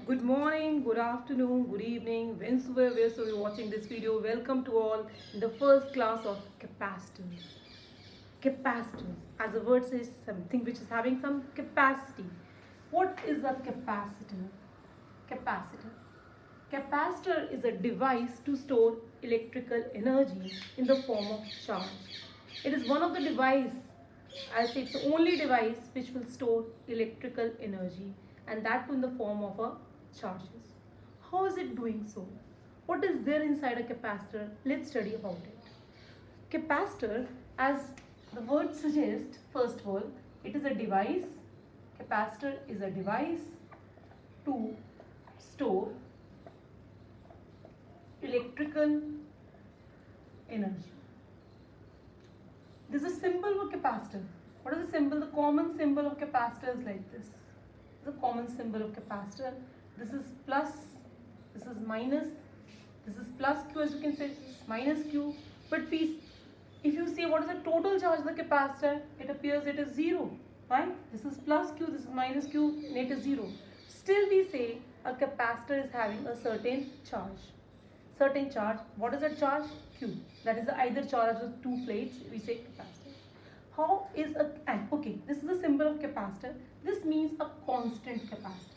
Good morning, good afternoon, good evening, whensoever you're watching this video. Welcome to all in the first class of capacitance. Capacitance, as the word says, something which is having some capacity. What is a capacitor? Capacitor. Capacitor is a device to store electrical energy in the form of charge. It is one of the device, I'll say it's the only device which will store electrical energy, and that in the form of a charges. How is it doing so? What is there inside a capacitor? Let's study about it. Capacitor, as the word suggests, first of all, it is a device. Capacitor is a device to store electrical energy. This is a symbol for capacitor. What is the symbol? The common symbol of capacitor is like this. The common symbol of capacitor. This is plus, this is minus, this is plus Q, as you can say, this is minus Q. But if you see what is the total charge of the capacitor, it appears it is 0. Right? This is plus Q, this is minus Q, and it is 0. Still we say a capacitor is having a certain charge. Certain charge. What is that charge? Q. That is either charge of two plates, we say capacitor. How is okay, this is the symbol of capacitor. This means a constant capacitor.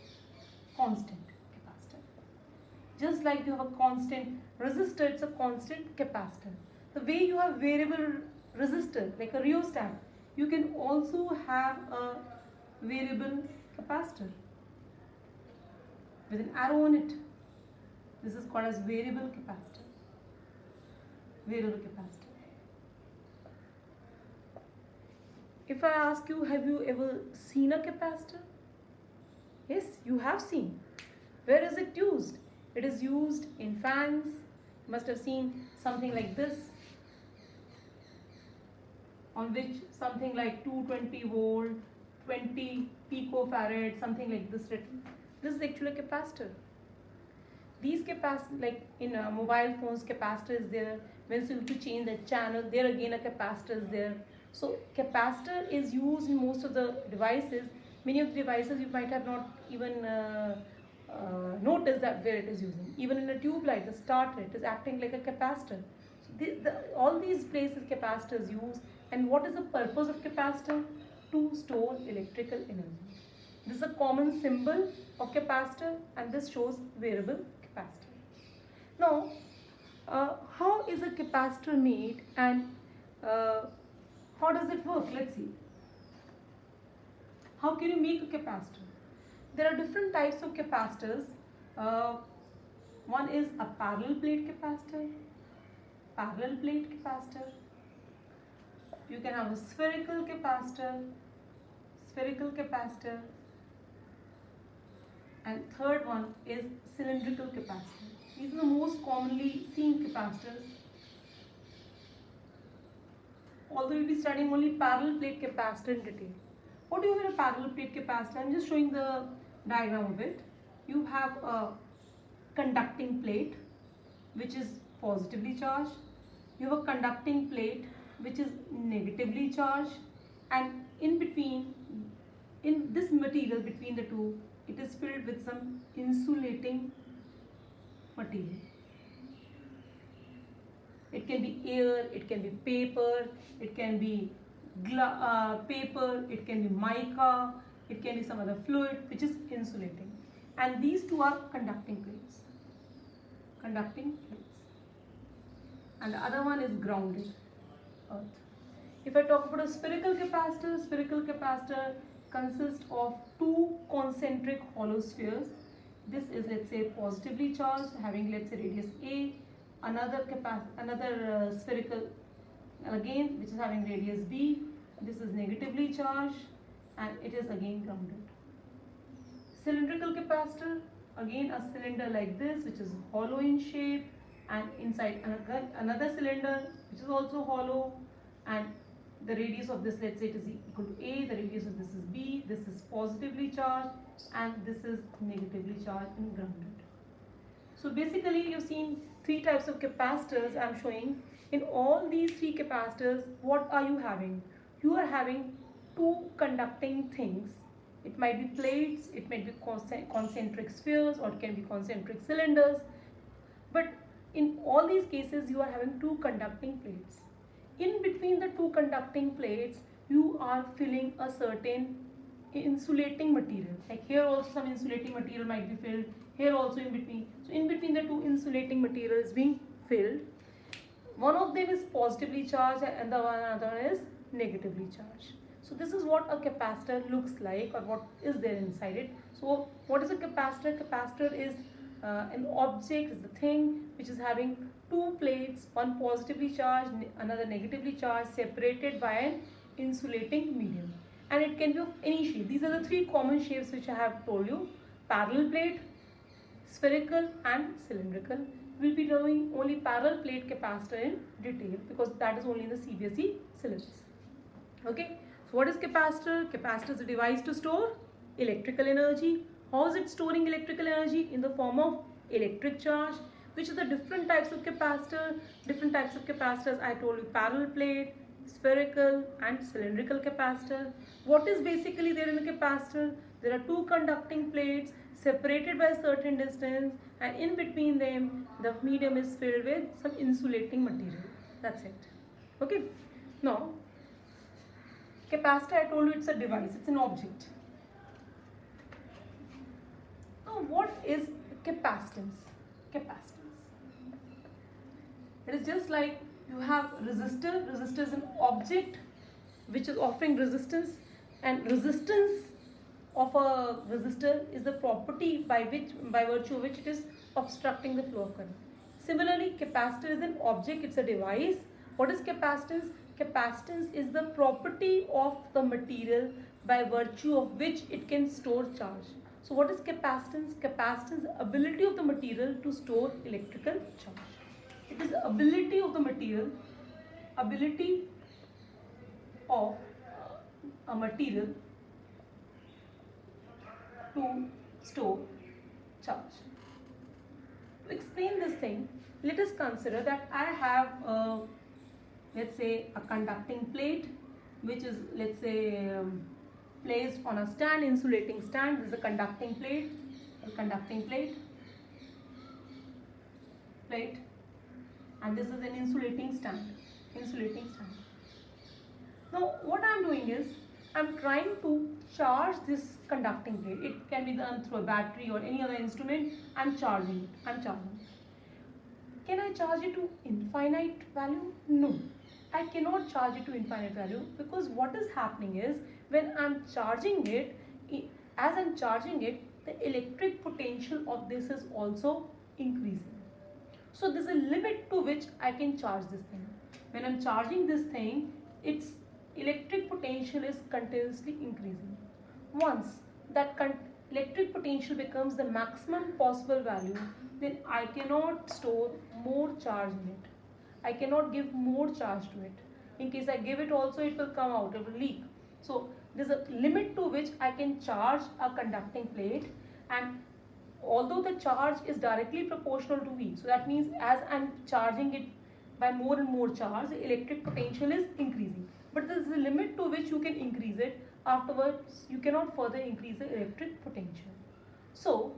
Constant capacitor. Just like you have a constant resistor, it's a constant capacitor. The way you have variable resistor, like a rheostat, you can also have a variable capacitor with an arrow on it. This is called as variable capacitor. Variable capacitor. If I ask you, have you ever seen a capacitor? Yes, you have seen. Where is it used? It is used in fans. You must have seen something like this, on which something like 220 volt, 20 picofarad, something like this written. This is actually a capacitor. These capacitors, like in mobile phones, capacitor is there. When you have to change the channel, there again a capacitor is there. So capacitor is used in most of the devices. Many of the devices you might have not even noticed that where it is using. Even in a tube light, the starter, it is acting like a capacitor. So all these places capacitors use. And what is the purpose of capacitor? To store electrical energy. This is a common symbol of capacitor, and this shows variable capacitor. Now, how is a capacitor made, and how does it work? Let's see. How can you make a capacitor? There are different types of capacitors. One is a parallel plate capacitor. Parallel plate capacitor. You can have a spherical capacitor. Spherical capacitor. And third one is cylindrical capacitor. These are the most commonly seen capacitors. Although we'll be studying only parallel plate capacitor in detail. What do you mean a parallel plate capacitor? I'm just showing the diagram of it. You have a conducting plate which is positively charged. You have a conducting plate which is negatively charged, and in between, in this material between the two, it is filled with some insulating material. It can be air, it can be paper, it can be paper, it can be mica, it can be some other fluid which is insulating. And these two are conducting plates. Conducting plates. And the other one is grounded earth. If I talk about a spherical capacitor consists of two concentric hollow spheres. This is, let's say, positively charged, having, let's say, radius A. Another spherical, again, which is having radius B. This is negatively charged, and it is again grounded. Cylindrical capacitor, again a cylinder like this, which is hollow in shape, and inside another cylinder which is also hollow, and the radius of this, let's say, it is equal to A, the radius of this is B, this is positively charged, and this is negatively charged and grounded. So basically you've seen three types of capacitors I'm showing. In all these three capacitors, what are you having? You are having two conducting things It might be plates, it might be concentric spheres, or it can be concentric cylinders. But in all these cases, you are having two conducting plates. In between the two conducting plates, you are filling a certain insulating material. Like here also some insulating material might be filled, here also in between. So in between the two insulating materials being filled, one of them is positively charged and the other is negatively charged. So this is what a capacitor looks like, or what is there inside it. So what is a capacitor? Capacitor is an object, is the thing which is having two plates, one positively charged, another negatively charged, separated by an insulating medium. And it can be of any shape. These are the three common shapes which I have told you: parallel plate, spherical and cylindrical. We'll be doing only parallel plate capacitor in detail because that is only in the CBSE syllabus. Okay, so what is capacitor? Capacitor is a device to store electrical energy. How is it storing electrical energy? In the form of electric charge. Which are the different types of capacitor? Different types of capacitors I told you: parallel plate, spherical and cylindrical capacitor. What is basically there in a capacitor? There are two conducting plates separated by a certain distance, and in between them the medium is filled with some insulating material. That's it. Okay. Now, capacitor, I told you, it's a device, it's an object. Now, what is capacitance? Capacitance. It is just like you have resistor. Resistor is an object which is offering resistance, and resistance of a resistor is the property by virtue of which it is obstructing the flow of current. Similarly, capacitor is an object, it's a device. What is capacitance? Capacitance is the property of the material by virtue of which it can store charge. So what is capacitance? Capacitance is the ability of the material to store electrical charge. It is the ability of the material, ability of a material to store charge. To explain this thing, let us consider that I have let's say a conducting plate which is, let's say, placed on a stand, insulating stand. This is a conducting plate, and this is an insulating stand. Now what I am doing is I am trying to charge this conducting plate. It can be done through a battery or any other instrument. I am charging it. Can I charge it to infinite value? No, I cannot charge it to infinite value, because what is happening is when I am charging it, as I am charging it, the electric potential of this is also increasing. So there is a limit to which I can charge this thing. When I am charging this thing, its electric potential is continuously increasing. Once that electric potential becomes the maximum possible value, then I cannot store more charge in it. I cannot give more charge to it. In case I give it also, it will come out, it will leak. So there is a limit to which I can charge a conducting plate, and although the charge is directly proportional to V, so that means as I am charging it by more and more charge, the electric potential is increasing. But there is a limit to which you can increase it. Afterwards, you cannot further increase the electric potential. So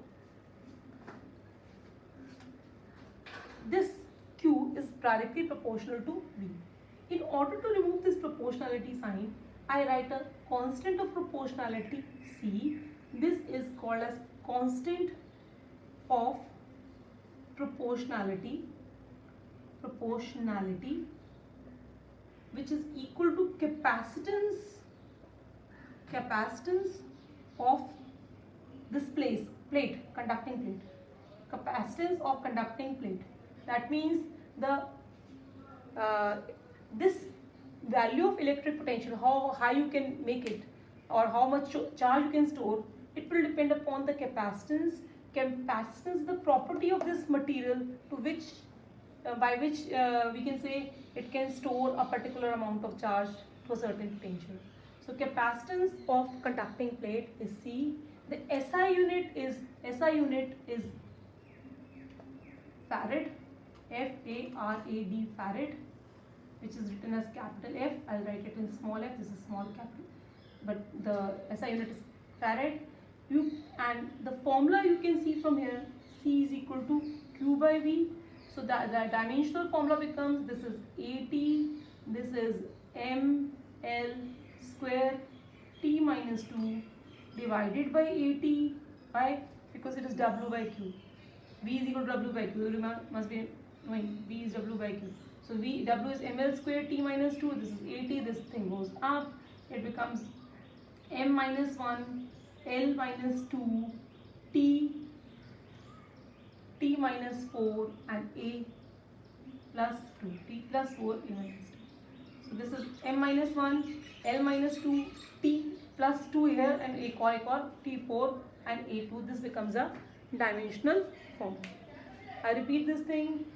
this Q is directly proportional to V. In order to remove this proportionality sign, I write a constant of proportionality C. This is called as constant of proportionality, which is equal to capacitance of this conducting plate. Capacitance of conducting plate. That means the this value of electric potential, how high you can make it or how much charge you can store, it will depend upon the capacitance. Capacitance is the property of this material to which by which we can say it can store a particular amount of charge to a certain potential. So capacitance of conducting plate is C. The SI unit is farad, F-A-R-A-D, farad, which is written as capital F. I'll write it in small f. This is small capital, but the SI unit is farad. And the formula you can see from here, C is equal to Q by V. So the dimensional formula becomes, this is AT, this is ml square T minus 2 divided by AT. Why? Because it is W by Q. V is equal to W by Q. You must be knowing V is W by Q. So W is ml square T minus 2. This is AT. This thing goes up. It becomes m minus 1 L minus 2 T minus 4 and A plus 2 T plus 4 A minus 2. So this is m minus 1 L minus 2 T plus 2 here and A or T4 and A2. This becomes a dimensional form. I repeat this thing.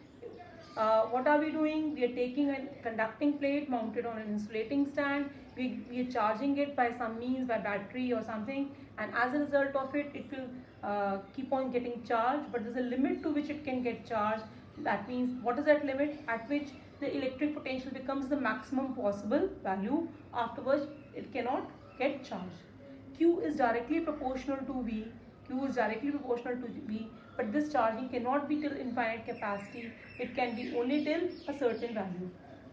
What are we doing? We are taking a conducting plate mounted on an insulating stand. We are charging it by some means, by battery or something, and as a result of it, it will keep on getting charged, but there's a limit to which it can get charged. That means, what is that limit at which the electric potential becomes the maximum possible value, afterwards it cannot get charged. Q is directly proportional to V. Q is directly proportional to V, but this charging cannot be till infinite capacity. It can be only till a certain value.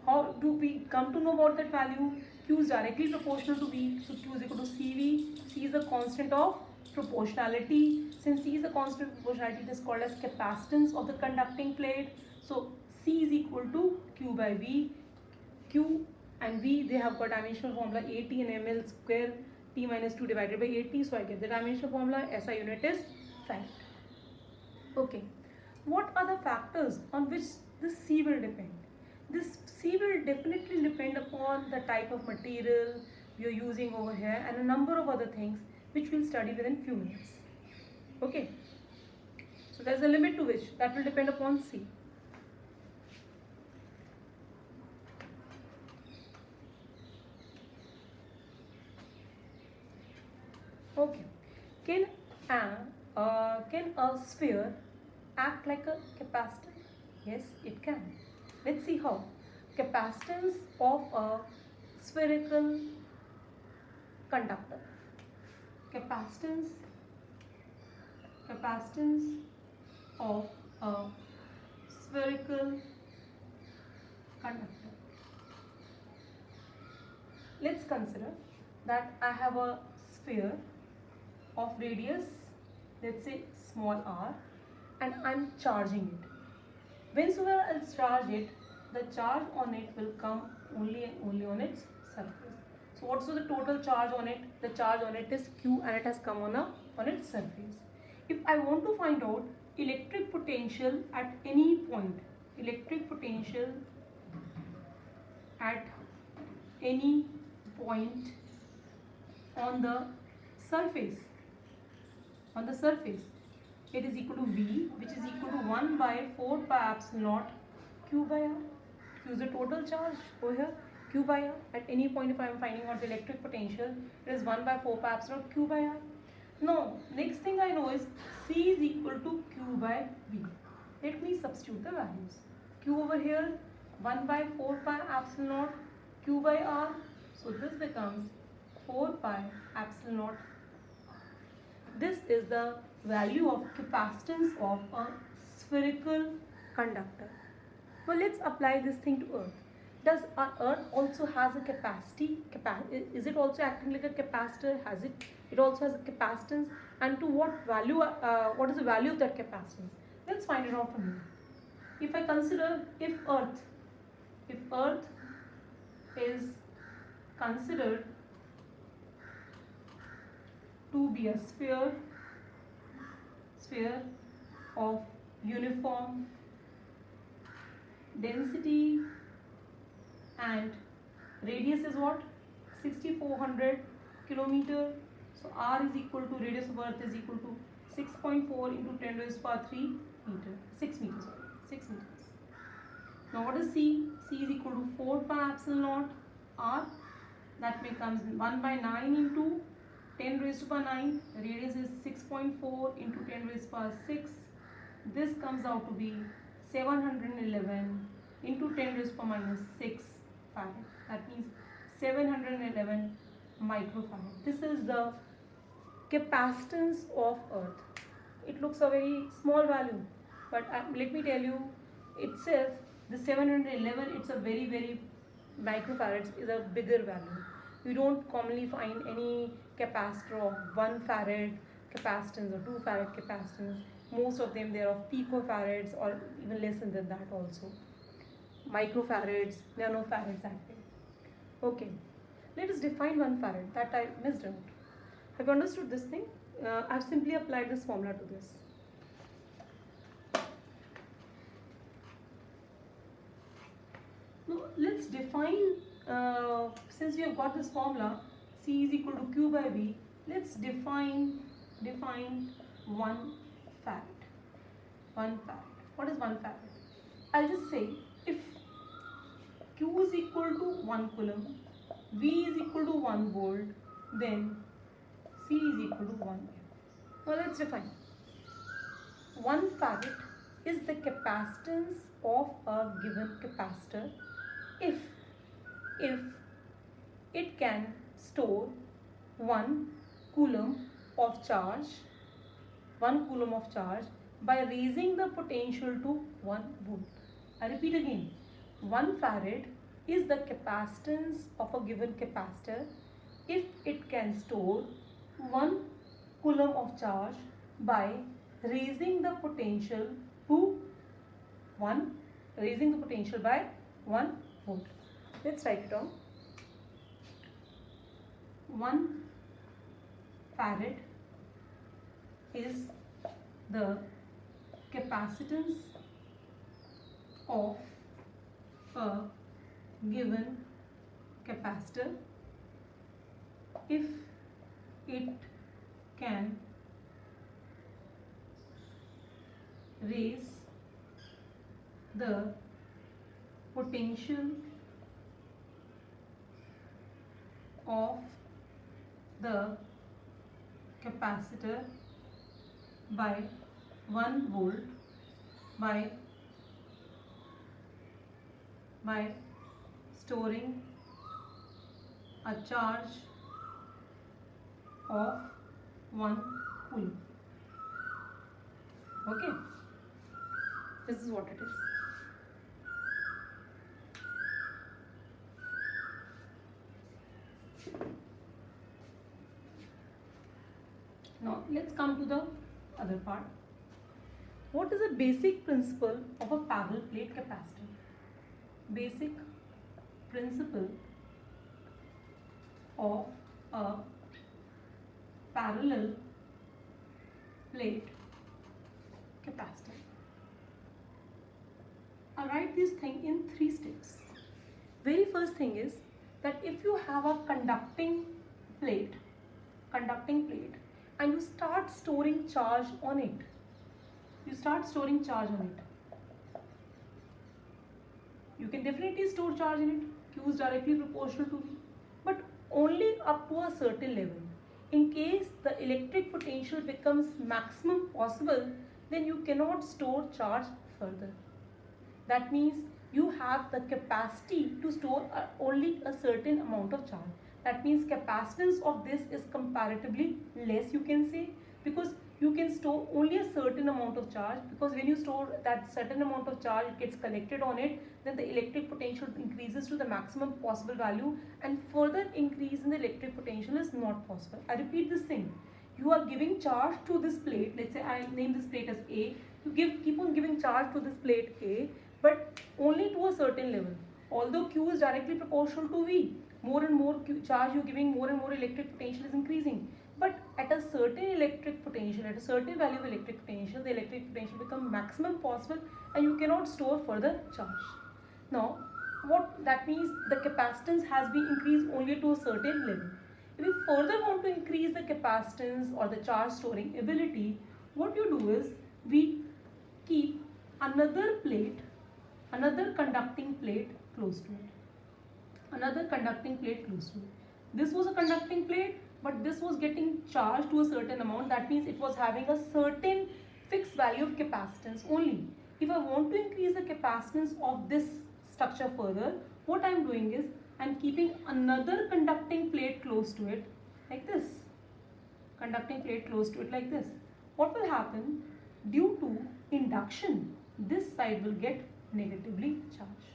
How do we come to know about that value? Q is directly proportional to V, so Q is equal to CV. C is the constant of proportionality. Since C is the constant of proportionality, it is called as capacitance of the conducting plate. So C is equal to Q by V. Q and V, they have got dimensional formula AT and ml square T minus 2 divided by AT. So I get the dimensional formula. SI unit is farad. Okay. What are the factors on which this C will depend? This C will definitely depend upon the type of material we are using over here and a number of other things which we'll study within few minutes. Okay. So there's a limit to which that will depend upon C. Okay. Can a sphere act like a capacitor? Yes, it can. Let's see how. Capacitance of a spherical conductor. Capacitance of a spherical conductor. Let's consider that I have a sphere of radius, let's say small r, and I'm charging it. Whensoever I'll charge it, the charge on it will come only and only on its surface. So what's the total charge on it? The charge on it is Q and it has come on its surface. If I want to find out electric potential at any point, electric potential at any point on the surface, it is equal to V, which is equal to 1 by 4 pi epsilon naught Q by R. Q is the total charge over here, Q by R. At any point, if I am finding out the electric potential, it is 1 by 4 pi epsilon naught Q by R. Now, next thing I know is C is equal to Q by V. Let me substitute the values. Q over here, 1 by 4 pi epsilon naught Q by R. So this becomes 4 pi epsilon naught. This is the value of capacitance of a spherical conductor. Now let's apply this thing to Earth. Does our Earth also has a capacity? Is it also acting like a capacitor? It also has a capacitance, and to what value? What is the value of that capacitance? Let's find it out from here. If I consider if Earth is considered to be a sphere of uniform density and radius is what? 6400 kilometer. So R is equal to, radius of Earth is equal to 6.4 into 10 raised to power 3 meter. 6 meters. Now what is C? C is equal to 4 pi epsilon naught R. That becomes 1 by 9 into 10 raised to power 9. The radius is 6.4 into 10 raised to power 6. This comes out to be 711 into 10 raised to power minus 6 farad. That means 711 microfarad. This is the capacitance of earth. It looks a very small value, but let me tell you itself, the 711, it's a very microfarads is a bigger value. You don't commonly find any capacitor of 1 farad capacitance or 2 farad capacitance. Most of them, they are of picofarads or even less than that also. Microfarads, nanofarads, that way. Okay, let us define 1 farad. That I missed out. Have you understood this thing? I've simply applied this formula to this. Now let's define, since we have got this formula, C is equal to Q by V, let's define 1 farad. 1 farad. What is 1 farad? I'll just say, if Q is equal to 1 coulomb, V is equal to 1 volt, then C is equal to 1 amp. Now let's define. 1 farad is the capacitance of a given capacitor if it can store 1 coulomb of charge by raising the potential to 1 volt. I repeat again, 1 farad is the capacitance of a given capacitor if it can store 1 coulomb of charge by raising the potential to 1 volt. Let's write it down. 1 farad is the capacitance of a given capacitor if it can raise the potential of the capacitor by 1 volt by storing a charge of 1 coulomb. Okay, this is what it is. Now let's come to the other part. What is the basic principle of a parallel plate capacitor? Basic principle of a parallel plate capacitor. I'll write this thing in 3 steps. Very first thing is that if you have a conducting plate and you start storing charge on it, you can definitely store charge in it. Q is directly proportional to V, but only up to a certain level. In case the electric potential becomes maximum possible, then you cannot store charge further. That means you have the capacity to store only a certain amount of charge. That means capacitance of this is comparatively less, you can say, because you can store only a certain amount of charge, because when you store that certain amount of charge, it gets collected on it, then the electric potential increases to the maximum possible value, and further increase in the electric potential is not possible. I repeat this thing. You are giving charge to this plate. Let's say I name this plate as A. You keep on giving charge to this plate A, but only to a certain level. Although Q is directly proportional to V, more and more charge you're giving, more and more electric potential is increasing. But at a certain electric potential, at a certain value of electric potential, the electric potential becomes maximum possible and you cannot store further charge. Now, what that means, the capacitance has been increased only to a certain level. If you further want to increase the capacitance or the charge storing ability, what you do is we keep another plate, another conducting plate close to it. This was a conducting plate, but this was getting charged to a certain amount. That means it was having a certain fixed value of capacitance only. If I want to increase the capacitance of this structure further, what I am doing is I am keeping another conducting plate close to it, like this. conducting plate close to it like this. What will happen? Due to induction, this side will get negatively charged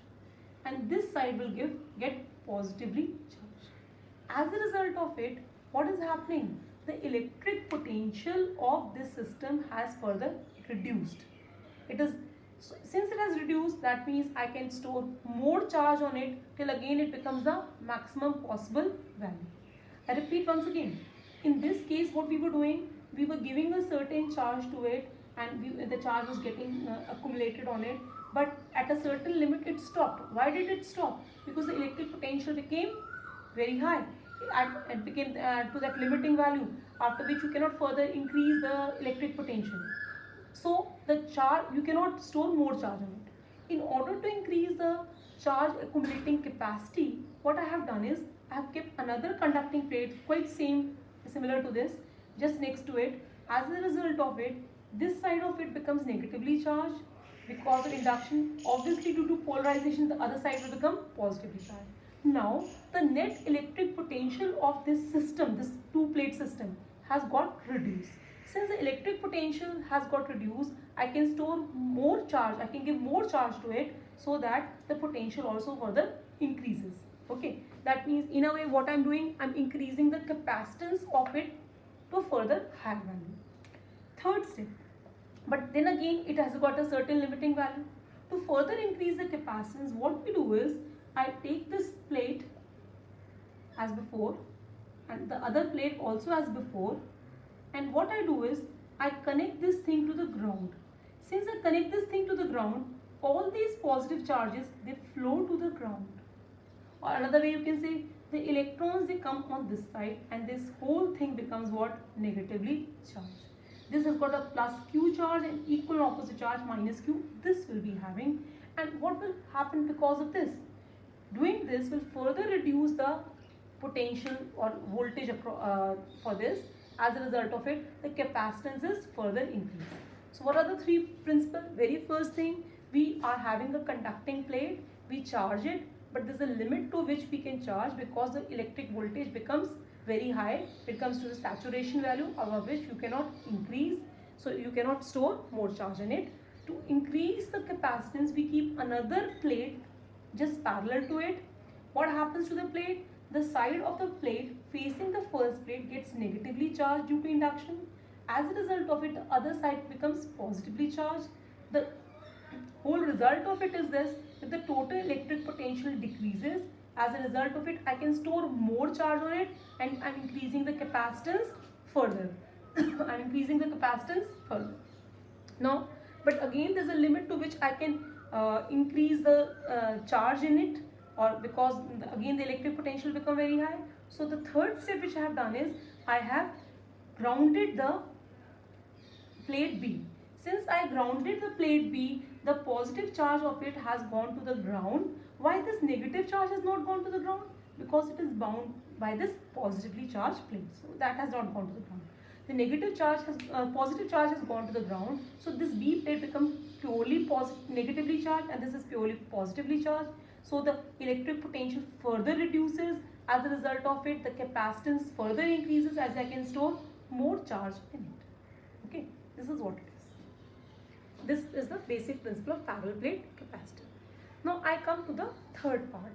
and this side will get positively charged. As a result of it, what is happening? The electric potential of this system has further reduced. It is, since it has reduced, that means I can store more charge on it till again it becomes the maximum possible value. I repeat once again, in this case what we were doing, we were giving a certain charge to it and the charge was getting accumulated on it, but at a certain limit it stopped. Why did it stop? Because the electric potential became very high. It became to that limiting value, after which you cannot further increase the electric potential. So the charge, you cannot store more charge on it. In order to increase the charge accumulating capacity, what I have done is I have kept another conducting plate quite similar to this just next to it. As a result of it, this side of it becomes negatively charged because of induction. Obviously due to polarization, the other side will become positively charged. Now the net electric potential of this system, this two plate system, has got reduced. Since the electric potential has got reduced, I can store more charge, I can give more charge to it so that the potential also further increases. Okay, that means in a way what I am doing, I am increasing the capacitance of it to a further higher value. Third step, but then again it has got a certain limiting value. To further increase the capacitance, what we do is I take this plate as before and the other plate also as before, and what I do is I connect this thing to the ground. Since I connect this thing to the ground, all these positive charges, they flow to the ground. Or another way you can say, the electrons, they come on this side and this whole thing becomes what? Negatively charged. This has got a plus Q charge and equal and opposite charge minus Q. This will be having, and what will happen because of this? Doing this will further reduce the potential or voltage for this. As a result of it, the capacitance is further increased. So what are the three principles? Very first thing, we are having a conducting plate, we charge it, but there is a limit to which we can charge because the electric voltage becomes very high. It comes to the saturation value above which you cannot increase, so you cannot store more charge in it. To increase the capacitance, we keep another plate just parallel to it. What happens to the plate? The side of the plate facing the first plate gets negatively charged due to induction. As a result of it, the other side becomes positively charged. The whole result of it is this, that the total electric potential decreases. As a result of it, I can store more charge on it and I'm increasing the capacitance further. I'm increasing the capacitance further. Now, but again there's a limit to which I can increase the charge in it, or because again the electric potential become very high. So the third step which I have done is I have grounded the plate B. Since I grounded the plate B, the positive charge of it has gone to the ground. Why this negative charge has not gone to the ground? Because it is bound by this positively charged plate. So that has not gone to the ground. The negative charge has, positive charge has gone to the ground. So this B plate becomes purely negatively charged and this is purely positively charged. So the electric potential further reduces. As a result of it, the capacitance further increases as I can store more charge in it. Okay, this is what it is. This is the basic principle of parallel plate capacitor. Now I come to the third part.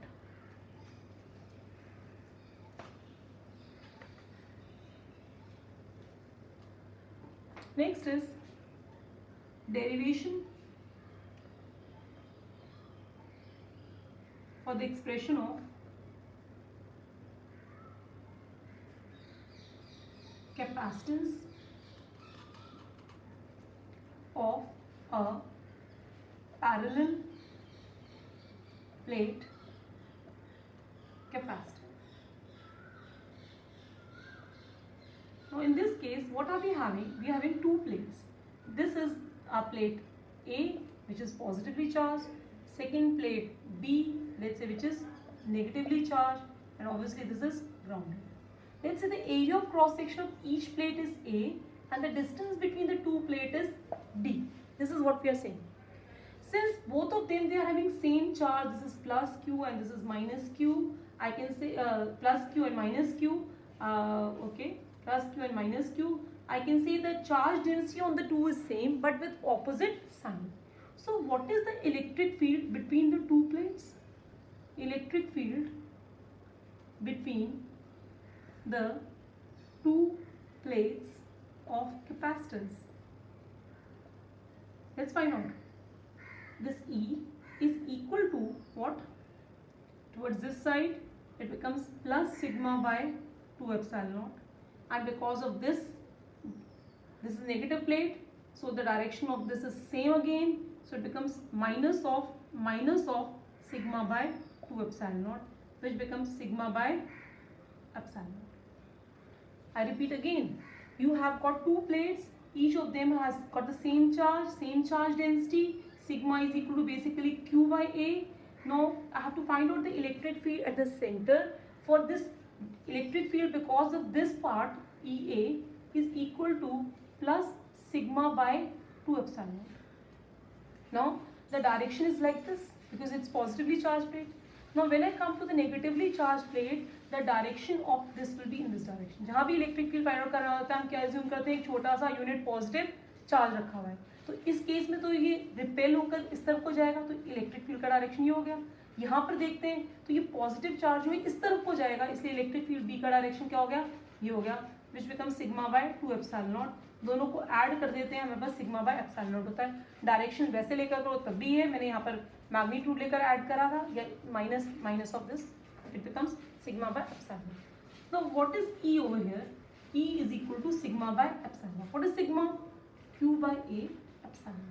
Next is derivation for the expression of capacitance of a parallel plate capacitor. Now in this case, what are we having? We are having two plates. This is our plate A, which is positively charged. Second plate B, let's say, which is negatively charged, and obviously this is grounded. Let's say the area of cross section of each plate is A and the distance between the two plates is D. This is what we are saying. Since both of them, they are having same charge, this is plus Q and this is minus Q, I can say plus Q and minus Q, okay. plus Q and minus Q, I can say the charge density on the two is same but with opposite sign. So what is the electric field between the two plates? Electric field between the two plates of capacitors. Let's find out. This E is equal to what? Towards this side it becomes plus sigma by 2 epsilon naught, and because of this is negative plate, so the direction of this is same again, so it becomes minus of sigma by 2 epsilon naught, which becomes sigma by epsilon naught. I repeat again, you have got two plates, each of them has got the same charge density, sigma is equal to basically Q by A. Now I have to find out the electric field at the center. For this electric field, because of this part EA is equal to plus sigma by 2 epsilon naught. Now the direction is like this because it's positively charged plate. Now when I come to the negatively charged plate, the direction of this will be in this direction. जहाँ भी electric field find out करना होता है हम क्या assume करते हैं, एक छोटा सा यूनिट पॉजिटिव चार्ज रखा हुआ है, तो इस केस में तो ये रिपेल होकर इस तरफ को जाएगा, तो इलेक्ट्रिक फील्ड का डायरेक्शन ये हो गया. यहाँ पर देखते हैं तो ये पॉजिटिव चार्ज हुई इस तरफ को जाएगा, इसलिए इलेक्ट्रिक फील्ड बी का डायरेक्शन क्या हो गया, ये हो गया, विच become sigma bye 2 epsilon not. दोनों को ऐड कर देते हैं, हमें बस सिग्मा बाय एप्सिलॉन नॉट होता है. डायरेक्शन वैसे लेकर करो तब भी है, मैंने यहाँ पर मैग्नीट्यूड लेकर ऐड करा था, या minus of this, it becomes sigma by epsilon. Now what is E over here? E is equal to sigma by epsilon. What is sigma? Q by A epsilon.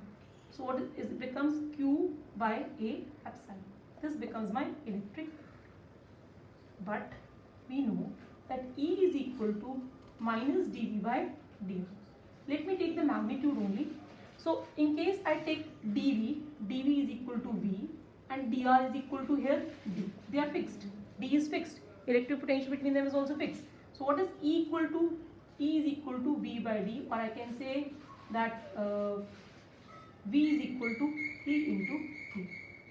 So what is it becomes Q by A epsilon. This becomes my electric. But we know that E is equal to minus dV by dr. Let me take the magnitude only. So in case I take dV, dV is equal to V and dr is equal to here D. They are fixed. D is fixed. Electric potential between them is also fixed. So what is E equal to? E is equal to V by D, or I can say that V is equal to E into Q.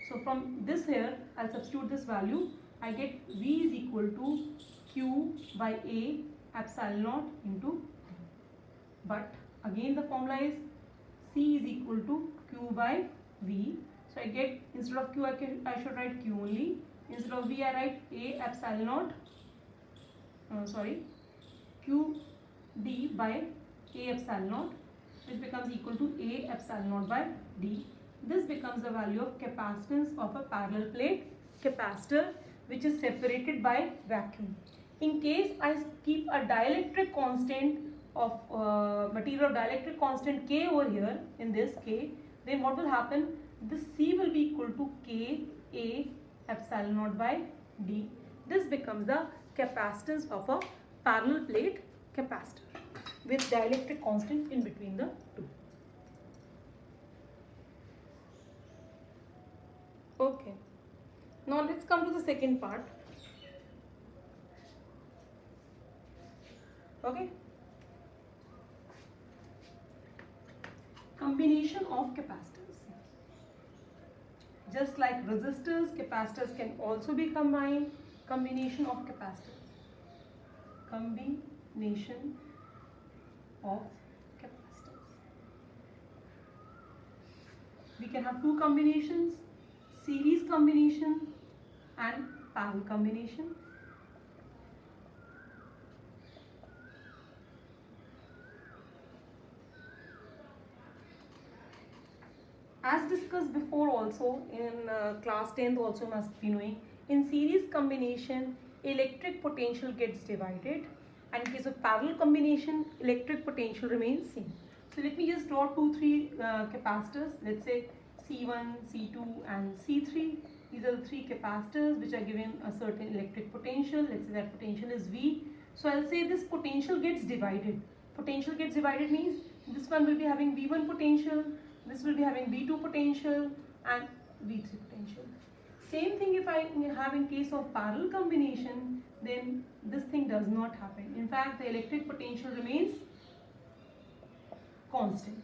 So from this here, I'll substitute this value. I get V is equal to Q by A epsilon naught into D. But again the formula is C is equal to Q by V. So I get, instead of Q I should write Q only. Instead of V I write A epsilon naught, Q D by A epsilon naught, which becomes equal to A epsilon naught by D. This becomes the value of capacitance of a parallel plate capacitor which is separated by vacuum. In case I keep a dielectric constant of material of dielectric constant K over here, in this K, then what will happen? This C will be equal to K A epsilon naught by D. This becomes the capacitance of a parallel plate capacitor with dielectric constant in between the two. Okay. Now let's come to the second part. Okay. Combination of capacitors. Just like resistors, capacitors can also be combined. Combination of capacitors. Combination of capacitors. We can have two combinations, series combination and parallel combination. As discussed before also in class 10th also must be knowing, in series combination electric potential gets divided, and in case of parallel combination electric potential remains same. So let me just draw three capacitors, let's say C1, C2 and C3. These are the three capacitors which are given a certain electric potential. Let's say that potential is V. So I'll say this potential gets divided. Potential gets divided means this one will be having V1 potential, this will be having V2 potential and V3 potential. Same thing if I have in case of parallel combination, then this thing does not happen. In fact, the electric potential remains constant.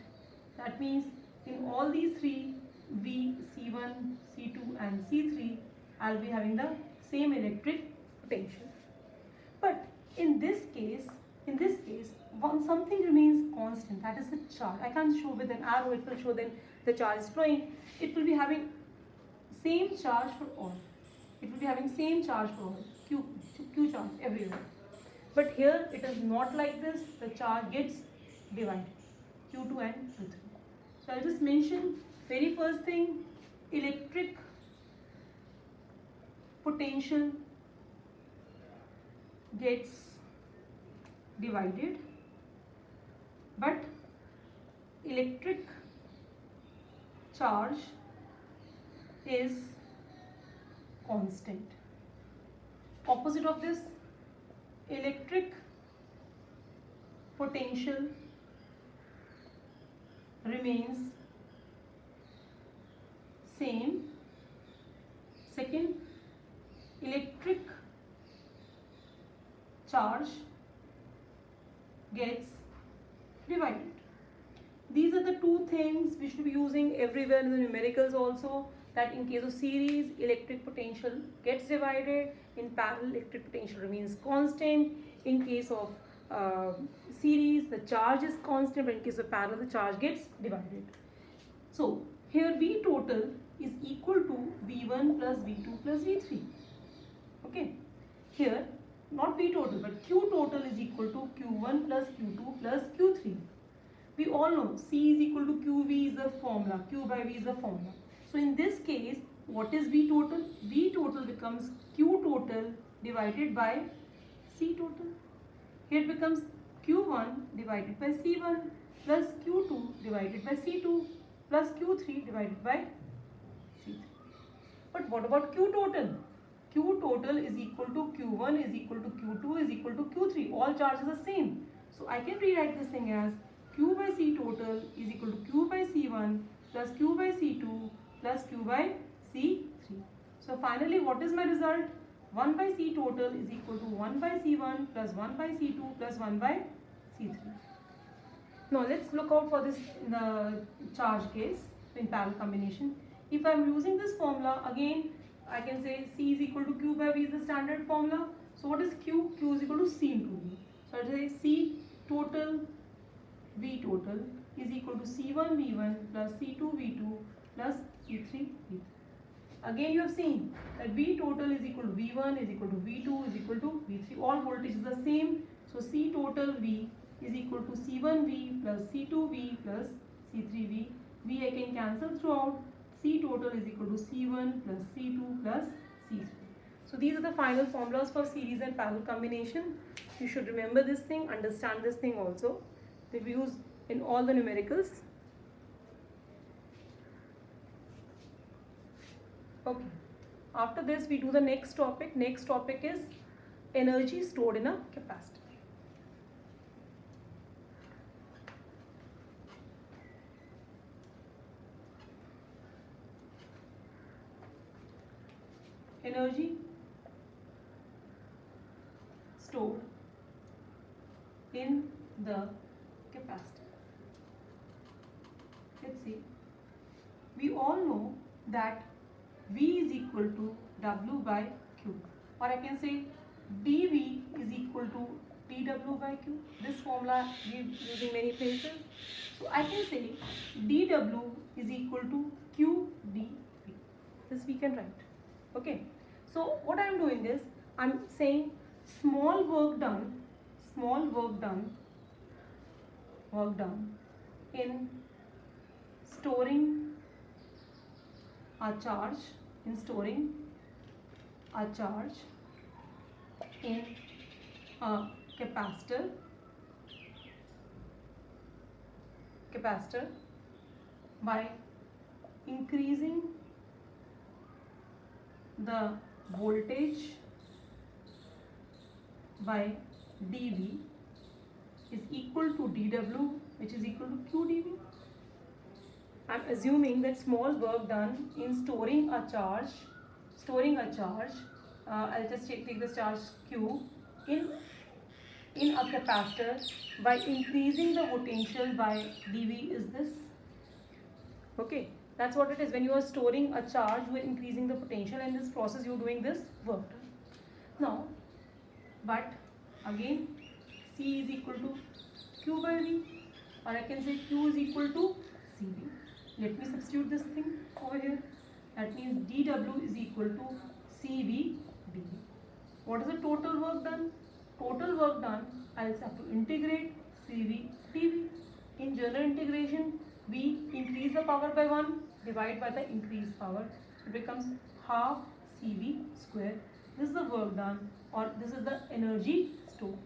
That means in all these three, V, C1, C2 and C3, I'll be having the same electric potential. But in this case, In this case, something remains constant, that is the charge. I can't show with an arrow, it will show then the charge is flowing. It will be having same charge for all. It will be having same charge for all, Q charge everywhere. But here it is not like this, the charge gets divided, Q2 and Q3. So I'll just mention very first thing, electric potential gets divided, but electric charge is constant. Opposite of this, electric potential remains same. Second, electric charge gets divided. These are the two things we should be using everywhere in the numericals also, that in case of series, electric potential gets divided, in parallel electric potential remains constant. In case of series, the charge is constant, but in case of parallel, the charge gets divided. So here V total is equal to V1 plus V2 plus V3. Okay, here not V total but Q total is equal to Q1 plus Q2 plus Q3. We all know C is equal to QV is the formula, Q by V is the formula. So in this case, what is V total? V total becomes Q total divided by C total. Here it becomes Q1 divided by C1 plus Q2 divided by C2 plus Q3 divided by C3. But what about Q total? Q total is equal to Q1 is equal to Q2 is equal to Q3. All charges are same. So I can rewrite this thing as Q by C total is equal to Q by C1 plus Q by C2 plus Q by C3. So finally, what is my result? 1 by C total is equal to 1 by C1 plus 1 by C2 plus 1 by C3. Now let's look out for this in the charge case in parallel combination. If I am using this formula, again I can say C is equal to Q by V is the standard formula. So what is Q? Q is equal to C into V. So I say C total V total is equal to C1 V1 plus C2 V2 plus C3 V3. Again you have seen that V total is equal to V1 is equal to V2 is equal to V3. All voltages are same. So C total V is equal to C1V plus C2V plus C3V. V I can cancel throughout. C total is equal to C1 plus C2 plus C3. So these are the final formulas for series and parallel combination. You should remember this thing, understand this thing also. They will use in all the numericals. Okay. After this we do the next topic. Next topic is energy stored in a capacitor. Energy stored in the capacitor. Let's see. We all know that V is equal to W by Q, or I can say dV is equal to dW by Q. This formula we are using many places. So I can say dW is equal to Q dV. This we can write. Okay. So what I am doing is I am saying small work done in storing a charge in a capacitor by increasing the voltage by dV is equal to dW, which is equal to Q dV. I am assuming that small work done in storing a charge, I'll just take this charge Q in a capacitor by increasing the potential by dV is this. Okay, that's what it is. When you are storing a charge, you are increasing the potential, and in this process you are doing this work. Now, but again, C is equal to Q by V, or I can say Q is equal to CV. Let me substitute this thing over here. That means dW is equal to CV dV. What is the total work done? Total work done, I will have to integrate CV dV. In general integration, we increase the power by 1, divide by the increased power. It becomes half CV square. This is the work done, or this is the energy stored.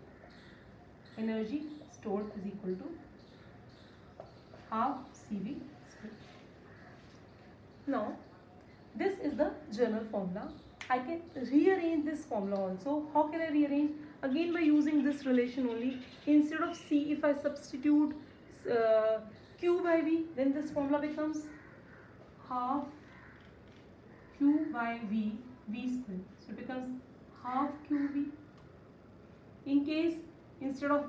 Energy stored is equal to half CV square. Now, this is the general formula. I can rearrange this formula also. How can I rearrange? Again by using this relation only. Instead of C, if I substitute Q by V, then this formula becomes half Q by V, V square. So it becomes half QV. In case instead of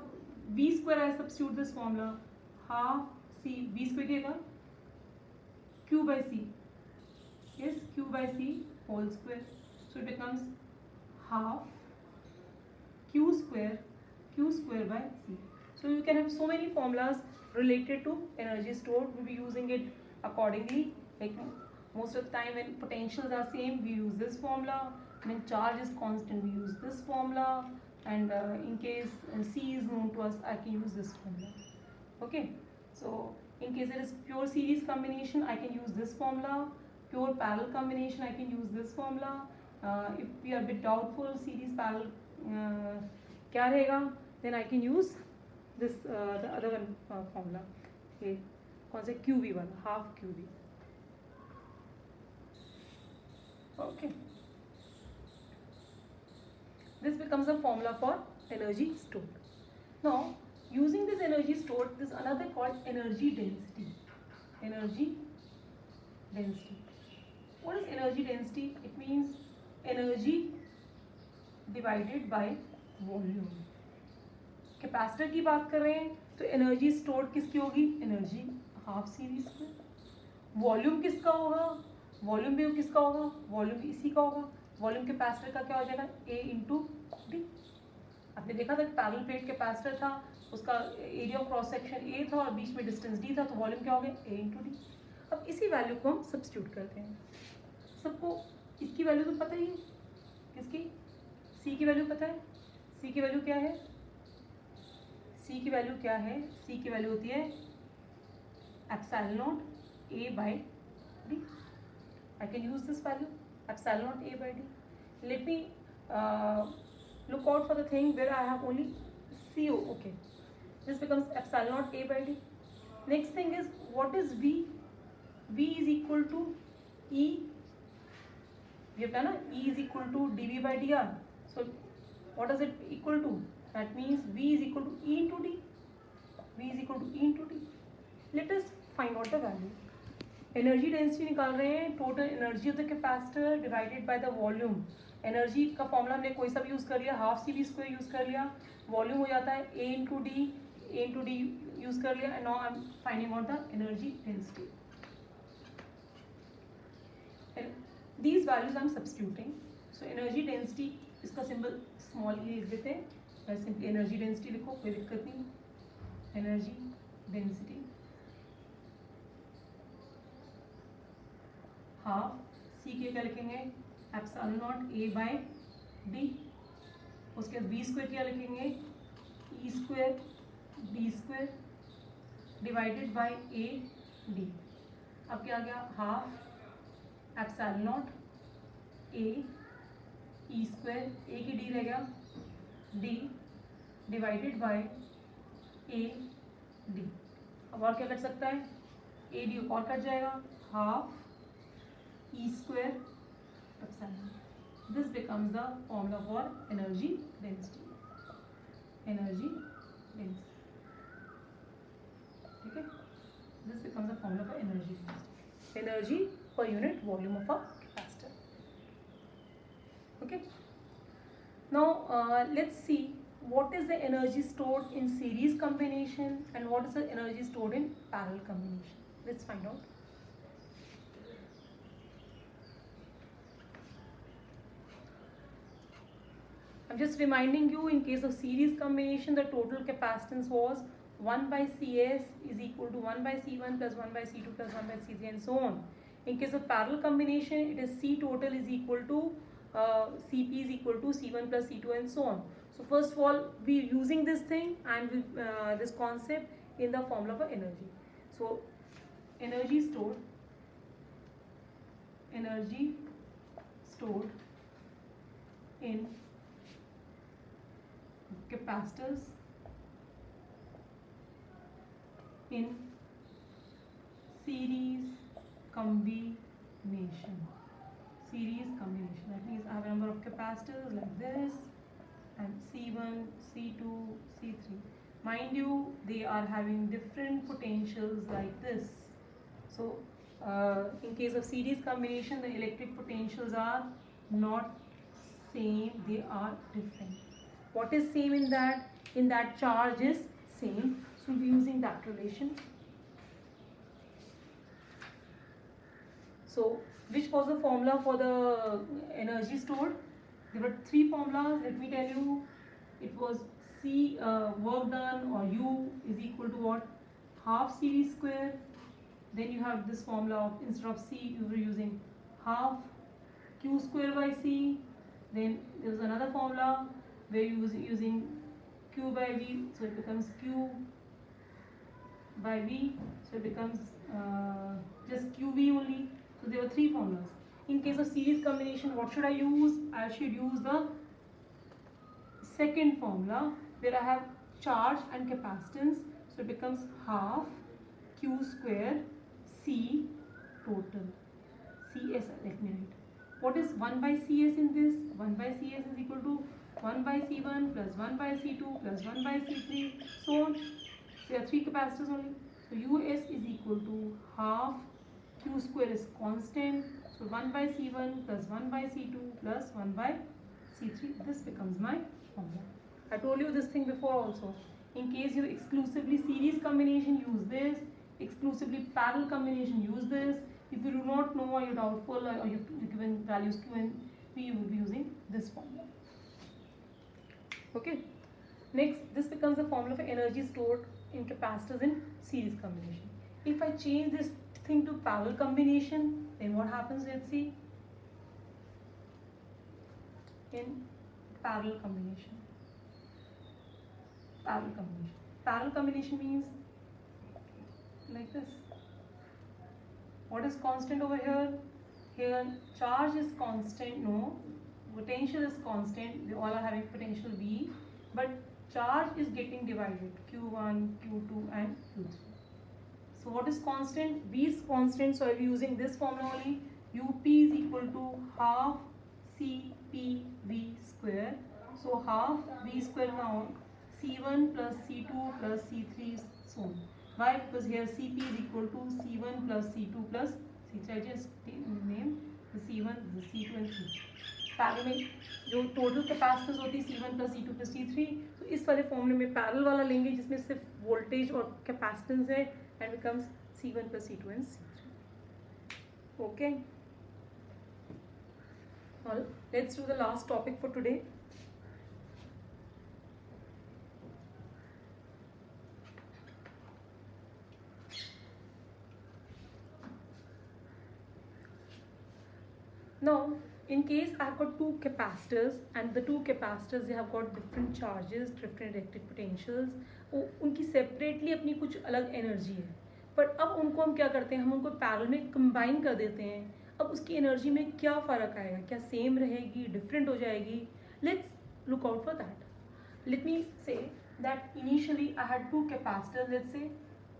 V square I substitute this formula, half C, V square क्या Q by C is Q by C whole square. So it becomes half Q square by C. So you can have so many formulas related to energy stored. We'll be using it accordingly. Like most of the time when potentials are same, we use this formula. When charge is constant, we use this formula. And in case C is known to us, I can use this formula. Okay. So in case it is pure series combination, I can use this formula. Pure parallel combination, I can use this formula. If we are a bit doubtful series parallel क्या रहेगा, then I can use this the other one formula. Okay, कौन सा QV वाला, half QV. Okay. This becomes a formula for energy stored. Now, using this energy stored, there is another called energy density. Energy density. What is energy density? It means energy divided by volume. Capacitor की बात कर रहे हैं तो energy stored किसकी होगी? Energy half CV square. Volume किसका होगा? वॉल्यूम भी किसका होगा? वॉल्यूम भी इसी का होगा. वॉल्यूम कैपेसिटर का क्या हो जाएगा? A into D. आपने देखा था पैरेलल प्लेट कैपेसिटर था, उसका area of cross section A था और बीच में डिस्टेंस D था, तो वॉल्यूम क्या हो गया? A into D. अब इसी वैल्यू को हम सब्स्टिट्यूट करते हैं. सबको इसकी वैल्यू तो पता ही है. किसकी? C की वैल्यू पता है. C की वैल्यू क्या है? C की वैल्यू क्या है? C की वैल्यू होती है epsilon naught A by D. I can use this value epsilon naught A by D. Let me look out for the thing where I have only CO. Okay, this becomes epsilon naught A by D. Next thing is, what is V? V is equal to E. We have done E is equal to dV by dr. So what does it equal to? That means V is equal to E into D. V is equal to E into D. Let us find out the value. Energy density निकाल रहे हैं. Total energy of the capacitor divided by the volume. Energy का formula हमने कोई सा भी use कर लिया, हाफ CV स्क्वायर यूज़ कर लिया. वॉल्यूम हो जाता है A इंटू डी यूज़ कर लिया. And now I am finding out the energy density. These values I am substituting. So energy density, इसका सिंबल स्मॉल ई लिख देते हैं. सिंपली एनर्जी डेंसिटी लिखो, कोई दिक्कत नहीं. एनर्जी डेंसिटी हाफ C के क्या लिखेंगे? Epsilon naught A by D. उसके बाद B स्क्वायर क्या लिखेंगे? E square D square divided by A D. अब क्या आ गया? Half epsilon naught A E square, A की D रह गया D divided by A D. अब और क्या कर सकता है? A D और कट जाएगा. Half E square epsilon. This becomes the formula for energy density. Energy density. Okay. This becomes the formula for energy density. Energy per unit volume of a capacitor. Okay. Now let's see what is the energy stored in series combination and what is the energy stored in parallel combination. Let's find out. I'm just reminding you, in case of series combination, the total capacitance was 1 by Cs is equal to 1 by C1 plus 1 by C2 plus 1 by C3 and so on. In case of parallel combination, it is C total is equal to Cp is equal to C1 plus C2 and so on. So first of all, we are using this thing and this concept in the formula for energy. So energy stored in capacitors in series combination. That means I have a number of capacitors like this and C1, C2, C3. Mind you, they are having different potentials like this. So in case of series combination, the electric potentials are not same, they are different. What is same in that? In that, charge is same. So we'll be using that relation. So which was the formula for the energy stored? There were three formulas. Let me tell you. It was C work done, or U is equal to what? Half CV square. Then you have this formula of, instead of C, you were using half Q square by C. Then there was another formula where you was using Q by V, so it becomes Q by V, so it becomes just QV only. So there were three formulas. In case of series combination, what should I use? I should use the second formula where I have charge and capacitance, so it becomes half Q square C total. CS, let me write. What is 1 by Cs in this? 1 by Cs is equal to 1 by C1 plus 1 by C2 plus 1 by C3, so on. So there are three capacitors only. So US is equal to half Q square is constant. So 1 by C1 plus 1 by C2 plus 1 by C3. This becomes my formula. I told you this thing before also. In case you exclusively series combination, use this. Exclusively parallel combination, use this. If you do not know, or you're doubtful, or you've given values Q and P, you will be using this formula. Okay. Next, this becomes the formula for energy stored in capacitors in series combination. If I change this thing to parallel combination, then what happens? Let's see. In parallel combination. Parallel combination means like this. What is constant over here? Here charge is constant, no. Potential is constant, they all are having potential V, but charge is getting divided, Q1, Q2 and Q3. So what is constant? V is constant, so I will be using this formula only. UP is equal to half CPV square. So half V square now, C1 plus C2 plus C3 so on. Why? Because here Cp is equal to C1 plus C2 plus C3. I just name the C1, the C2 and C3. Parallel में जो total capacitance होती है C1 plus C2 plus C3, तो इस वाले फॉर्मूले में parallel वाला लेंगे जिसमें सिर्फ वोल्टेज और कैपेसिटेंस है, and becomes C1 plus C2 and C3. Okay, let's do the last topic for today. Now, in case I have got two capacitors and the two capacitors they have got different charges, different electric potentials, उनकी separately अपनी कुछ अलग energy है, पर अब उनको हम क्या करते हैं, हम उनको पैरेलल में combine कर देते हैं. अब उसकी energy में क्या फ़र्क आएगा, क्या same रहेगी, different हो जाएगी? Let's look out for that. Let me say that initially I had two capacitors, let's say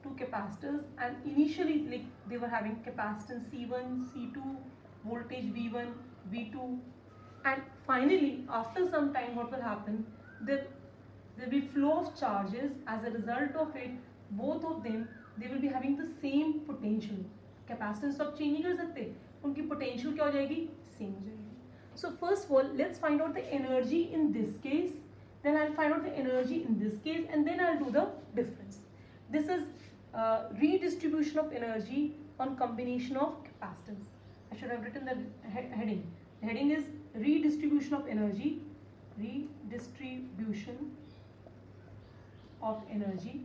two capacitors, and initially like they were having capacitance C1, C2, voltage V1, V2, and finally after some time what will happen, there will be flow of charges. As a result of it, both of them they will be having the same potential. Capacitance तो आप change नहीं कर सकते, उनकी potential क्या हो जाएगी, same हो जाएगी. So first of all, let's find out the energy in this case, then I'll find out the energy in this case, and then I'll do the difference. This is redistribution of energy on combination of capacitance. I should have written the heading. The heading is redistribution of energy. Redistribution distribution of energy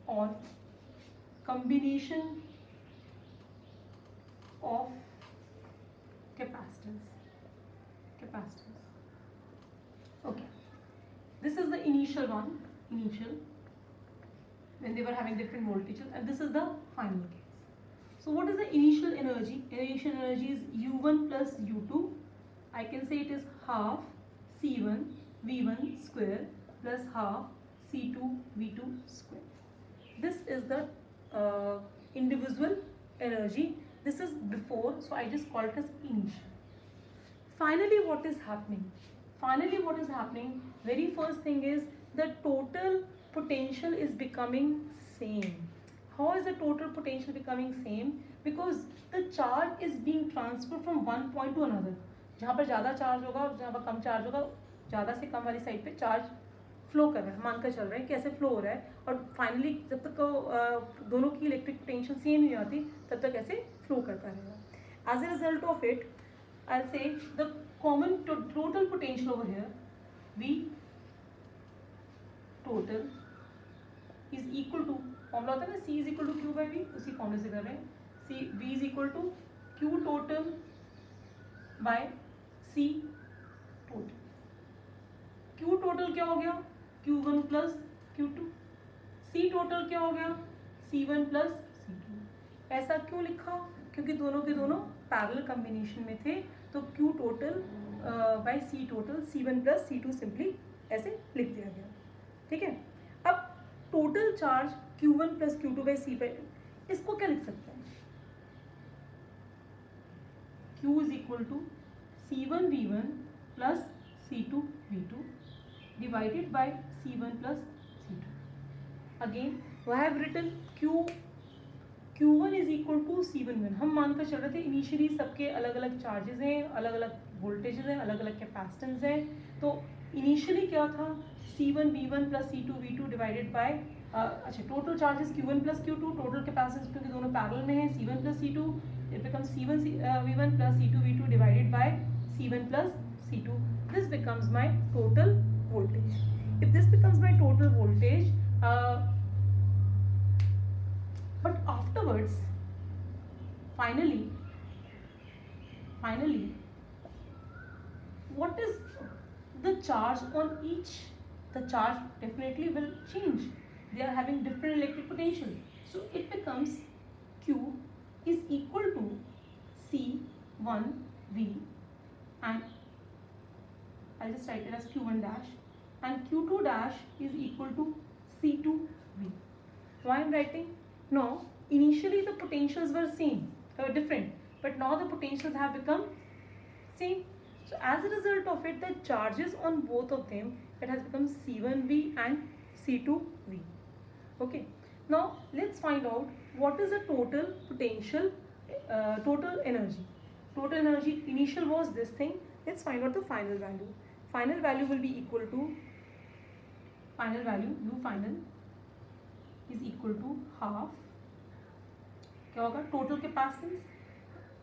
or combination of capacitance. Okay, this is the initial one, when they were having different voltages, and this is the final case. So what is the initial energy? Initial energy is U1 plus U2. I can say it is half C1 V1 square plus half C2 V2 square. This is the individual energy. This is before, so I just call it as initial. Finally, what is happening? Very first thing is the total potential is becoming same. How is the total potential becoming same? Because the charge is being transferred from one point to another. जहाँ पर ज़्यादा charge होगा और जहाँ पर कम charge होगा, ज़्यादा से कम वाली साइड पे चार्ज फ्लो कर रहा है, मानकर चल रहे हैं कैसे फ्लो हो रहा है, और फाइनली जब तक दोनों की इलेक्ट्रिक पोटेंशियल सेम नहीं आती तब तक ऐसे फ्लो करता रहेगा. As a result of it, I will say the common total potential over here V total is equal to, formula होता है ना C is equal to Q by V, उसी फॉर्मूले से कर रहे हैं. V is equal to Q total by C total. Q total क्या हो गया? Q1 plus Q2. C total क्या हो गया? C1 plus C2. ऐसा क्यों लिखा? क्योंकि दोनों के दोनों पैरेलल कॉम्बिनेशन में थे, तो Q total by C total C1 plus C2 simply ऐसे लिख दिया गया. ठीक है. अब total charge Q1 plus Q2 by C by, इसको क्या लिख सकते हैं? Q is equal to C1 V1 plus C2 V2 divided by C1 plus C2. Again, I have written Q1 is equal to C1 V1. हम मानकर चल रहे थे इनिशियली सबके अलग अलग चार्जेस हैं, अलग अलग वोल्टेजेस हैं, अलग अलग कैपेसिटेंस हैं. तो इनिशियली क्या था? C1 V1 plus C2 V2 divided by, अच्छा, total charges Q1 plus Q2, total capacitance क्योंकि दोनों पैरेलल में हैं, C1 plus C2, it becomes C1 V1 plus C2 V2 divided by C1 plus C2. This becomes my total voltage. If this becomes my total voltage, but afterwards, finally, what is the charge on each? The charge definitely will change. They are having different electric potential. So it becomes Q is equal to C1 V, and I'll just write it as Q1 dash, and Q2 dash is equal to C2 V. Why I'm writing? Now, initially the potentials were different, but now the potentials have become same. So as a result of it, the charges on both of them, it has become C1V and C2V. Okay. Now let's find out what is the total potential, total energy. Total energy initial was this thing. Let's find out the final value. Final value will be equal to, final value U final is equal to half, क्या होगा? Total capacitance,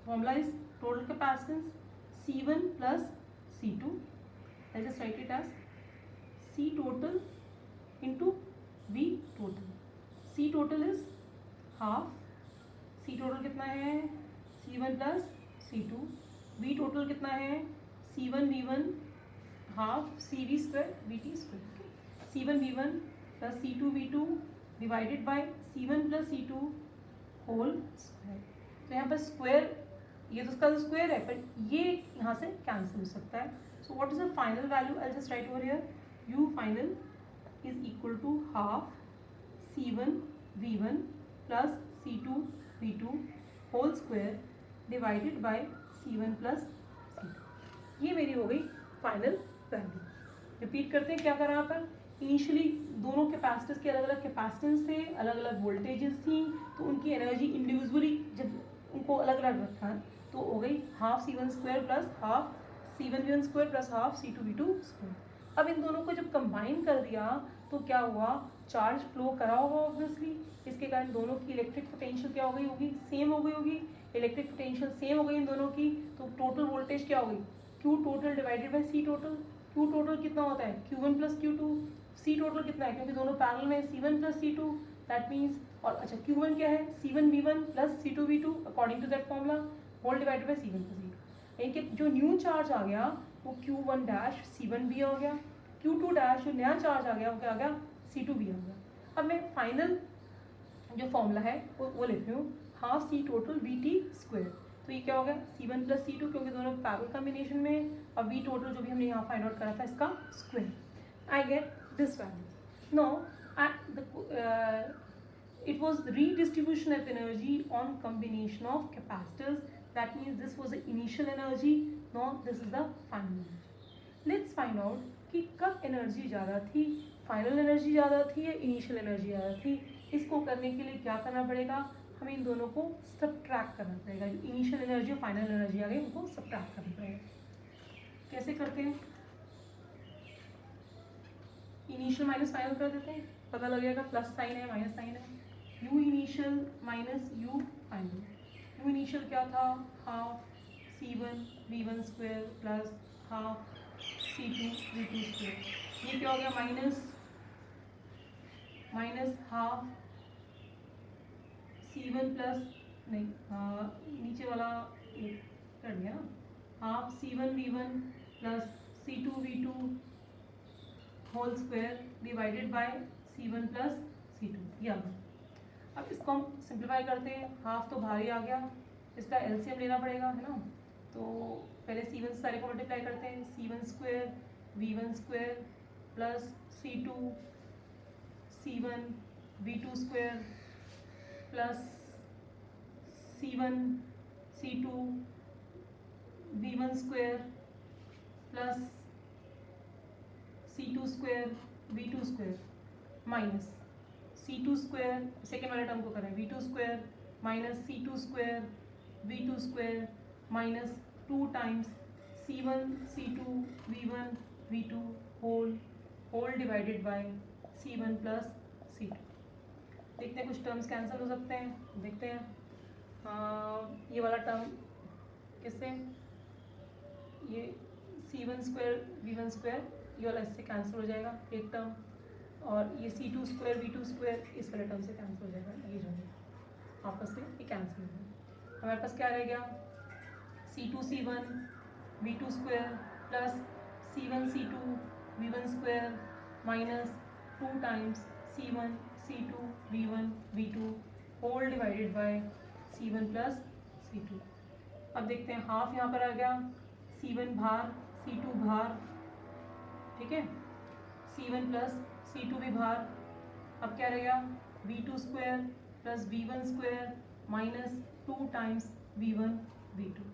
formula is total capacitance C1 plus C2. I'll just write it as C total into V total. C total is half. C total कितना है? C1 plus C2. V total कितना है? C1 V1 half CV square VT square. Okay. C1 V1 plus C2 V2 divided by C1 plus C2 whole square. तो यहाँ पर square, ये तो उसका स्क्वायर है, पर ये यहाँ से कैंसिल हो सकता है. So what is the final value? I just write over here U final is equal to half C1 V1 plus C2 V2 whole square divided by C1 plus C2. ये मेरी हो गई फाइनल वैल्यू. रिपीट करते हैं क्या करा यहाँ पर. इनिशियली दोनों कैपेसिटर्स के अलग अलग कैपेसिटेंस थे, अलग अलग वोल्टेजेस थी, तो उनकी एनर्जी इंडिविजुअली जब उनको अलग अलग रखा तो हो गई half C1 square plus half C1 V1 square plus half C2 V2 square. अब इन दोनों को जब कंबाइन कर दिया तो क्या हुआ? चार्ज फ्लो करा होगा ऑब्वियसली, इसके कारण दोनों की इलेक्ट्रिक पोटेंशियल क्या हो गई होगी? सेम हो गई होगी. इलेक्ट्रिक पोटेंशियल सेम हो गई इन दोनों की, तो टोटल वोल्टेज क्या हो गई? Q total divided by C total. Q total कितना होता है Q1 plus Q2. C total कितना है क्योंकि दोनों पैरेलल में C1 plus C2. That means और अच्छा Q1 क्या है C1V1 plus C2V2 according to that formula whole divided by C1 plus C2. यानी कि जो न्यू चार्ज आ गया वो Q1 डैश C1V हो गया. Q2 डैश जो नया चार्ज आ गया वो क्या आ गया C2V आ गया. अब मैं फाइनल जो फॉर्मूला है वो लेती हूँ half C total VT square. तो ये क्या हो गया C1 प्लस C2 क्योंकि दोनों पैरेलल कॉम्बिनेशन में और V टोटल जो भी हमने यहाँ फाइंड आउट करा था इसका square. I get this value. No it was redistribution of energy on combination of capacitors. That means this was the initial energy. Now this is the final energy. Let's find out कि कब energy ज़्यादा थी, final energy ज़्यादा थी या initial energy ज़्यादा थी. इसको करने के लिए क्या करना पड़ेगा, हमें इन दोनों को सब्ट्रैक्ट करना पड़ेगा. जो इनिशियल एनर्जी और फाइनल एनर्जी आ गई उनको सब्ट्रैक्ट करना पड़ेगा. कैसे करते हैं, इनिशियल माइनस फाइनल कर देते हैं, पता लगेगा प्लस साइन है माइनस साइन है. You initial minus you final. You initial क्या था half C1V1 square plus half C2V2 square. ये क्या हो गया माइनस हाफ C1 प्लस नहीं नीचे वाला कर दिया ना, half C1V1 plus C2V2 whole square divided by C1 plus C2. ये आ गया. अब इसको हम सिंप्लीफाई करते हैं. हाफ तो बाहर ही आ गया, इसका एलसीएम लेना पड़ेगा है ना. तो पहले C1 सारे को मल्टीप्लाई करते हैं. C1 square V1 square plus C2 C1 V2 square plus C1 C2 V1 square plus C2 square V2 square minus C2 square second वाले टर्म को करें V2 square minus C2 square V2 square minus 2 times C1 C2 V1 V2 whole divided by C1 plus C2. देखते हैं कुछ terms cancel हो सकते हैं. देखते हैं ये वाला टर्म किससे, ये C1 स्क्वायर V1 स्क्वायर ये वाला इससे कैंसिल हो जाएगा एक टर्म, और ये C2 स्क्वायर V2 स्क्वायर इस वाले टर्म से कैंसिल हो जाएगा. ये जो है आपस में ये कैंसिल हो जाएगा. हमारे पास क्या रह गया C2 C1 V2 square plus C1 C2 V1 square minus 2 times C1 C2 V1 V2 whole divided by C1 plus C2. अब देखते हैं हाफ यहाँ पर आ गया, C1 बाहर C2 बाहर, ठीक है. C1 प्लस C2 भी बाहर. अब क्या रहेगा V2 square plus V1 square minus 2 times V1 V2.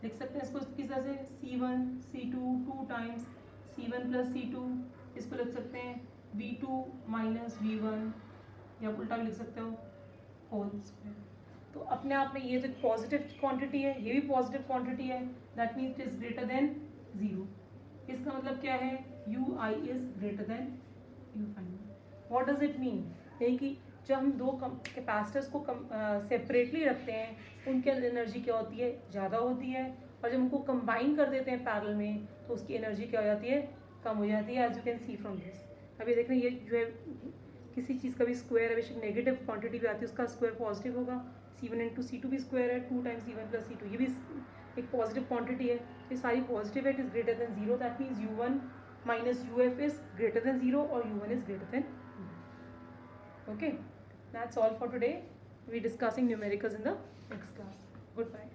लिख सकते हैं इसको किस तरह से C1 C2 2 times C1 plus C2. इसको लिख सकते हैं V2 माइनस V1 या उल्टा भी लिख सकते हो होल स्क्वायर. तो अपने आप में ये जो पॉजिटिव क्वांटिटी है ये भी पॉजिटिव क्वांटिटी है. That means it is greater than 0. इसका मतलब क्या है UI is greater than U final. What does it mean, यानी कि जब हम दो कैपेसिटर्स को सेपरेटली रखते हैं उनकी एनर्जी क्या होती है ज़्यादा होती है, और जब उनको कंबाइन कर देते हैं पैरेलल में तो उसकी एनर्जी क्या हो जाती है कम हो जाती है. As you can see from this. अभी देख रहे हैं ये जो है किसी चीज़ का भी स्क्वायर है नेगेटिव क्वांटिटी भी आती है उसका स्क्वायर पॉजिटिव होगा. C1 इंटू C2 भी स्क्वायर है 2 टाइम्स C1 प्लस C2 ये भी एक पॉजिटिव क्वांटिटी है. ये सारी पॉजिटिव है. It is greater than 0. That means U1 minus UF is greater than 0 or U1 is greater than U. Okay, that's all for today. We're discussing numericals in the next class. Goodbye.